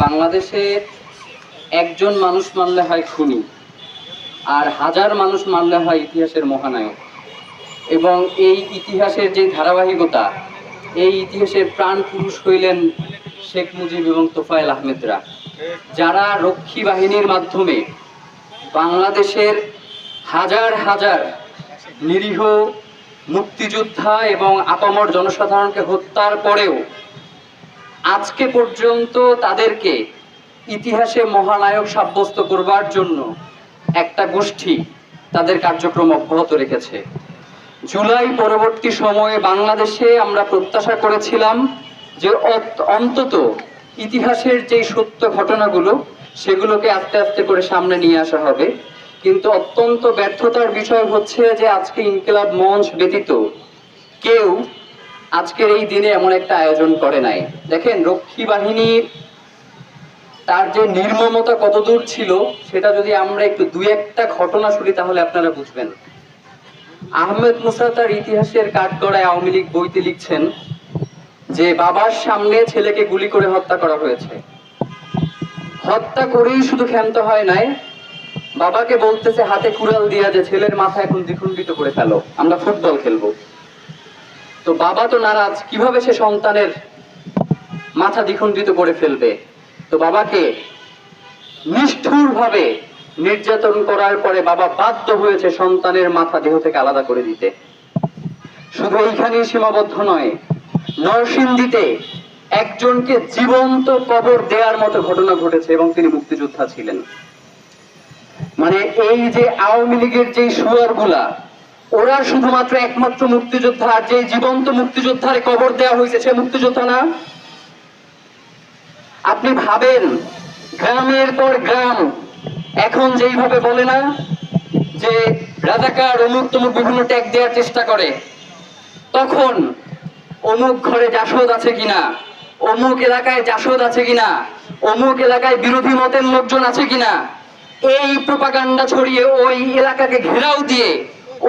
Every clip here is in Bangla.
বাংলাদেশে একজন মানুষ মানলে হয় খুনি, আর হাজার মানুষ মানলে হয় ইতিহাসের মহানায়ক। এবং এই ইতিহাসের যে ধারাবাহিকতা, এই ইতিহাসের প্রাণ পুরুষ হইলেন শেখ মুজিব এবং তোফায়েল আহমেদরা, যারা রক্ষী বাহিনীর মাধ্যমে বাংলাদেশের হাজার হাজার নিরীহ মুক্তিযোদ্ধা এবং আপামর জনসাধারণকে হত্যার পরেও আজকে পর্যন্ত তাদেরকে ইতিহাসে মহানায়ক সাব্যস্ত করবার জন্য একটা গোষ্ঠী তাদের কার্যক্রম অব্যাহত রেখেছে। জুলাই পরবর্তী সময়ে বাংলাদেশে আমরা প্রত্যাশা করেছিলাম যে অন্তত ইতিহাসের যে সত্য ঘটনাগুলো সেগুলোকে আস্তে আস্তে করে সামনে নিয়ে আসা হবে, কিন্তু অত্যন্ত ব্যর্থতার বিষয় হচ্ছে যে আজকে ইনকিলাব মঞ্চ ব্যতীত কেউ আজকের এই দিনে এমন একটা আয়োজন করে নাই। দেখেন, রক্ষী বাহিনীর তার যে নির্মমতা কতদূর ছিল সেটা যদি আমরা একটু দুই একটা ঘটনা শুনি তাহলে আপনারা বুঝবেন। আহমেদ মুসা তার ইতিহাসের কাঠগড়ায় আওয়ামী লীগ বইতে লিখছেন যে বাবার সামনে ছেলেকে গুলি করে হত্যা করা হয়েছে। হত্যা করেই শুধু ক্ষান্ত হয় নাই, বাবাকে বলতেছে হাতে কুড়াল দিয়া যে ছেলের মাথা এখন দ্বিখণ্ডিত করে ফেলো, আমরা ফুটবল খেলবো। তো বাবা তো নারাজ, কিভাবে সে সন্তানের মাথা দ্বিখণ্ডিত করে ফেলবে। তো বাবাকে নিষ্ঠুর ভাবে নির্যাতন করার পরে বাবা বাধ্য হয়েছে সন্তানের মাথা দেহ থেকে আলাদা করে দিতে। শুধু এইখানেই সীমাবদ্ধ নয়, নরসিংদীতে একজনকে জীবন্ত কবর দেওয়ার মতো ঘটনা ঘটেছে এবং তিনি মুক্তিযোদ্ধা ছিলেন। মানে এই যে আওয়ামী লীগের যে শুয়ারগুলা, ওরা শুধুমাত্র একমাত্র মুক্তিযোদ্ধা, আর যে জীবন্ত মুক্তিযোদ্ধারে কবর দেওয়া হয়েছে সে মুক্তিযোদ্ধা না। আপনি ভাবেন, গ্রামের পর গ্রাম এখন যেইভাবে বলে না যে রাজাকার অমুক তমুক বিভিন্ন ট্যাগ দেওয়ার চেষ্টা করে, তখন অমুক ঘরে জাসদ আছে কিনা, অমুক এলাকায় জাসদ আছে কিনা, অমুক এলাকায় বিরোধী মতের লোকজন আছে কিনা, এই প্রোপাগান্ডা ছড়িয়ে ওই এলাকাকে ঘেরাও দিয়ে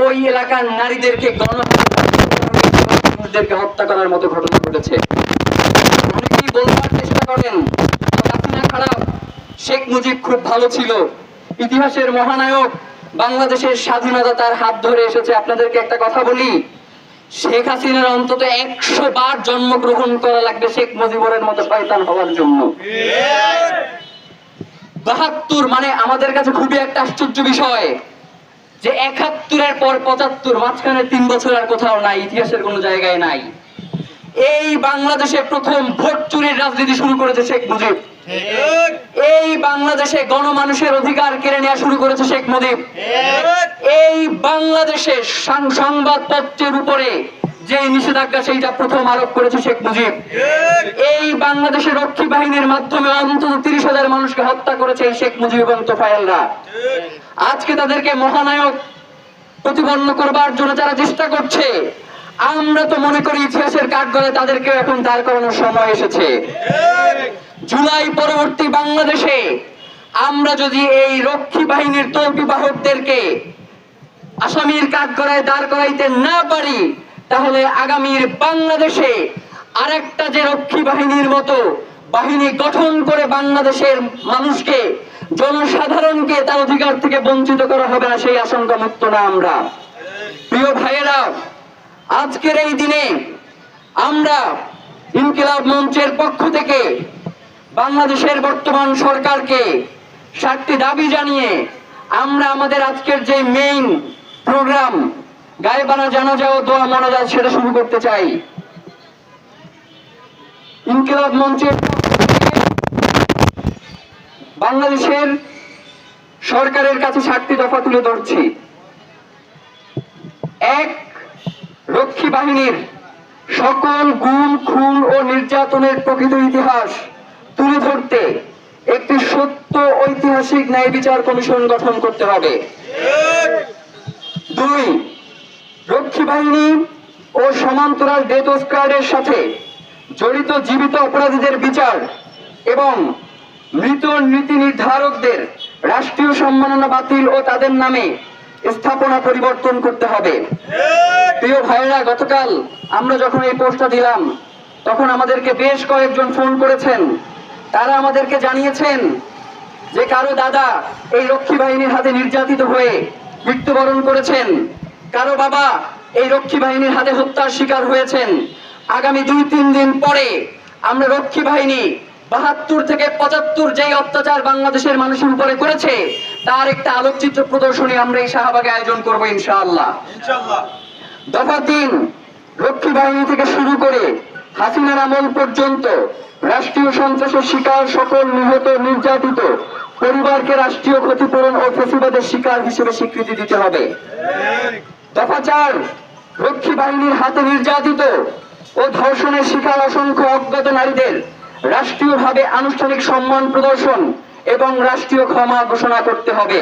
ওই এলাকার নারীদেরকে গণহত্যাদেরকে হত্যা করার মতো ঘটনা ঘটেছে। অনেকেই বলবার চেষ্টা করেন হাসিনা খারাপ, শেখ মুজিব খুব ভালো ছিল, ইতিহাসের মহানায়ক, বাংলাদেশের স্বাধীনতা তার হাত ধরে এসেছে। আপনাদেরকে একটা কথা বলি, শেখ হাসিনার অন্তত 100 বার জন্মগ্রহণ করা লাগবে শেখ মুজিবের মতো শয়তান হওয়ার জন্য। 72 মানে আমাদের কাছে খুবই একটা আশ্চর্য বিষয় যে 71-এর পর 75, মাঝখানে 3 বছর আর কোথাও নাই, ইতিহাসের কোনো জায়গায় নাই। এই বাংলাদেশে প্রথম ভোট চুরির রাজনীতি শুরু করেছে শেখ মুজিব। এই বাংলাদেশে গণমানুষের অধিকার কেড়ে নেওয়া শুরু করেছে শেখ মুজিব। এই বাংলাদেশে সংবাদপত্রের উপরে যে নিষেধাজ্ঞা সেইটা প্রথম আরোপ করেছে শেখ মুজিব। এই বাংলাদেশের রক্ষী বাহিনীর মাধ্যমে অন্তত 30,000 মানুষকে হত্যা করেছে এই শেখ মুজিব এবং তোফায়েলরা। আজকে তাদেরকে মহানায়ক প্রতিপন্ন করবার জন্য যারা চেষ্টা করছে, আমরা তো মনে করি ইতিহাসের কাঠগড়ায় তাদেরকে এখন দাঁড় করানোর সময় এসেছে। জুলাই পরবর্তী বাংলাদেশে আমরা যদি এই রক্ষী বাহিনীর তল্পি বাহকদেরকে আসামির কাঠগড়ায় দাঁড় করাইতে না পারি, তাহলে আগামীর বাংলাদেশে আরেকটা যে রক্ষী বাহিনীর মতো বাহিনী গঠন করে বাংলাদেশের মানুষকে, জনসাধারণকে তার অধিকার থেকে বঞ্চিত করা হবে না, সেই আশঙ্কা মুক্ত না আমরা। প্রিয় ভাইয়েরা, আজকের এই দিনে আমরা ইনকিলাব মঞ্চের পক্ষ থেকে বাংলাদেশের বর্তমান সরকারকে 7টি দাবি জানিয়ে আমরা আমাদের আজকের যে মেইন প্রোগ্রাম গায়েবানা জানাজা ও দোয়া মোনাজাত সেটা শুরু করতে চাই। ইনকিলাব মঞ্চের বাংলাদেশের সরকারের কাছে 7টি দফা তুলে ধরছি। 1, রক্ষী বাহিনীর সকল গুম, খুন ও নির্যাতনের প্রকৃত ইতিহাস তুলে ধরতে একটি সত্য ঐতিহাসিক ন্যায় বিচার কমিশন গঠন করতে হবে। 2, রক্ষী বাহিনী ও সমান্তরাল ডেথ স্কোয়াডের সাথে জড়িত জীবিত অপরাধীদের বিচার এবং মৃত নীতি নির্ধারকদের রাষ্ট্রীয় সম্মাননা বাতিল ও তাদের নামে স্থাপনা পরিবর্তন করতে হবে। প্রিয় ভাইরা, গতকাল আমরা যখন এই পোস্টটা দিলাম তখন আমাদেরকে বেশ কয়েকজন ফোন করেছেন তারা আমাদেরকে জানিয়েছেন যে কারো দাদা এই রক্ষী বাহিনীর হাতে নির্যাতিত হয়ে মৃত্যুবরণ করেছেন, কারো বাবা এই রক্ষী বাহিনীর হাতে হত্যার শিকার হয়েছেন। আগামী 2-3 দিন পরে আমরা রক্ষী বাহিনী 72 থেকে 75 যেই অত্যাচার বাংলাদেশের মানুষের উপরে করেছে তার একটা আলোকচিত্র প্রদর্শনী আমরা এই শাহবাগে আয়োজন করব ইনশাআল্লাহ। দফা 3, রক্ষী বাহিনী থেকে শুরু করে হাসিনার আমল পর্যন্ত রাষ্ট্রীয় সন্ত্রাসের শিকার সকল নিহত নির্যাতিত পরিবারকে রাষ্ট্রীয় ক্ষতিপূরণ ও ফেসিবাদের শিকার হিসেবে স্বীকৃতি দিতে হবে। দফা 4, রক্ষী বাহিনীর হাতে নির্যাতিত ও ধর্ষণের শিকার অসংখ্য অজ্ঞাত নারীদের রাষ্ট্রীয়ভাবে আনুষ্ঠানিক সম্মান প্রদর্শন এবং রাষ্ট্রীয় ক্ষমা ঘোষণা করতে হবে।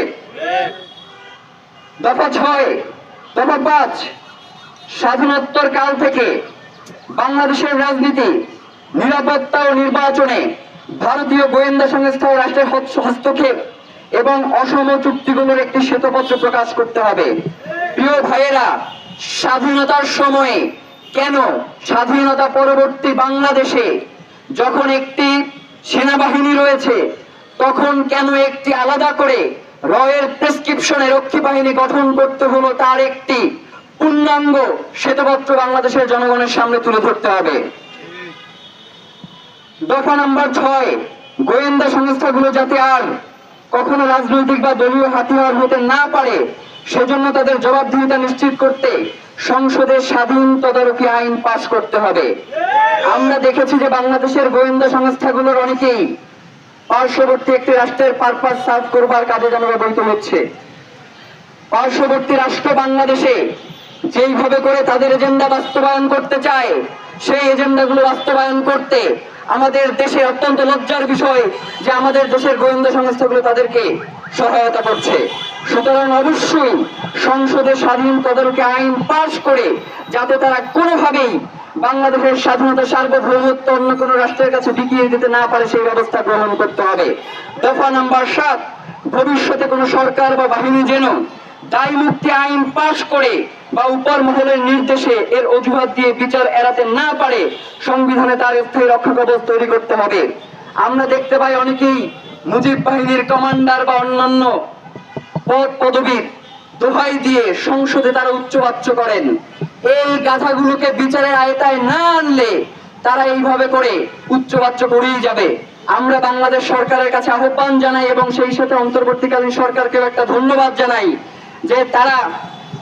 দফা 6, দফা 5, স্বাধীনোত্তর কাল থেকে বাংলাদেশের রাজনীতি, নিরাপত্তা ও নির্বাচনে ভারতীয় গোয়েন্দা সংস্থা ও রাষ্ট্রের হস্তক্ষেপ এবং অসম চুক্তিগুলোর একটি শ্বেতপত্র প্রকাশ করতে হবে। প্রিয় ভাইয়েরা, স্বাধীনতার সময়ে কেন স্বাধীনতা পরবর্তী বাংলাদেশে যখন একটি সেনাবাহিনী রয়েছে তখন কেন একটি আলাদা করে রয়ের প্রেসক্রিপশনে রক্ষী বাহিনী গঠন করতে হলো তার একটি পূর্ণাঙ্গ শ্বেতপত্র বাংলাদেশের জনগণের সামনে তুলে ধরতে হবে। দফা নাম্বার 6, গোয়েন্দা সংস্থাগুলো যাতে আর কখনো রাজনৈতিক বা দলীয় হাতিয়ার হতে না পারে সেজন্য তাদের জবাবদিহিতা নিশ্চিত করতে সংসদে স্বাধীন তদারকি আইন পাশ করতে হবে। আমরা দেখেছি যে বাংলাদেশের গোয়েন্দা সংস্থাগুলোর অনেকেই পার্শ্ববর্তী একটি রাষ্ট্রের পারপাস সার্ভ করবার কাজে যেন ব্যবহৃত হচ্ছে। পার্শ্ববর্তী রাষ্ট্র বাংলাদেশে যেইভাবে করে তাদের এজেন্ডা বাস্তবায়ন করতে চায় সেই এজেন্ডাগুলো বাস্তবায়ন করতে আমাদের দেশে অত্যন্ত লজ্জার বিষয় যে আমাদের দেশের গোয়েন্দা সংস্থাগুলো তাদেরকে সহায়তা করছে। সুতরাং অবশ্যই সংসদে স্বাধীন তদারকি আইন পাশ করে যাতে তারা কোনোভাবেই বাংলাদেশের স্বাধীনতা সার্বভৌমত্ব অন্য কোনো রাষ্ট্রের কাছে বিকিয়ে দিতে না পারে সেই ব্যবস্থা গ্রহণ করতে হবে। দফা নাম্বার 7, ভবিষ্যতে কোনো সরকার বা বাহিনী যেন দায় মুক্তি আইন পাশ করে বা উপর মহলের নির্দেশে এর অজুহাত দিয়ে বিচার এড়াতে না পারে সংবিধানে তার স্থায়ী রক্ষা কবচ তৈরি করতে হবে। আমরা দেখতে পাই অনেকেই মুজিব বাহিনীর কমান্ডার বা অন্যান্য পদ পদবীর দোহাই দিয়ে সংসদে তারা উচ্চবাচ্য করেন। এই গাধাগুলোকে বিচারের আওতায় না আনলে তারা এইভাবে করে উচ্চবাচ্য করেই যাবে। আমরা বাংলাদেশ সরকারের কাছে আহ্বান জানাই এবং সেই সাথে অন্তর্বর্তীকালীন সরকারকেও একটা ধন্যবাদ জানাই যে তারা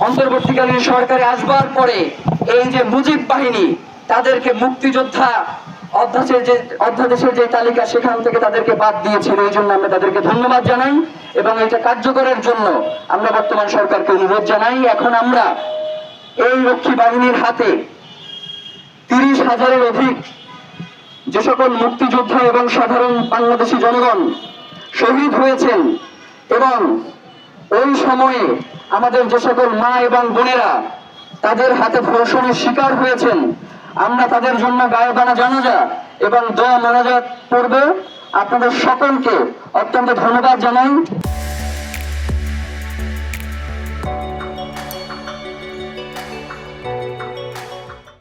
অন্তর্বর্তীকালীন সরকারে আসবার পরে এই যে মুজিব বাহিনী তাদেরকে মুক্তিযোদ্ধা অধ্যাদেশের যে তালিকা সেখান থেকে তাদেরকে বাদ দিয়েছিল, এই জন্য আমরা তাদেরকে ধন্যবাদ জানাই এবং এটা কার্যকরের জন্য আমরা বর্তমান সরকারকে অনুরোধ জানাই। এখন আমরা এই রক্ষী বাহিনীর হাতে 30,000-এর অধিক যে সকল মুক্তিযোদ্ধা এবং সাধারণ বাংলাদেশী জনগণ শহীদ হয়েছেন এবং ওই সময়ে আমাদের যে সকল মা এবং বোনেরা তাদের হাতে ধর্ষণের শিকার হয়েছেন, আমরা তাদের জন্য গায়েবানা জানাজা এবং দোয়া মোনাজাত করব। আপনাদের সকলকে অত্যন্ত ধন্যবাদ জানাই।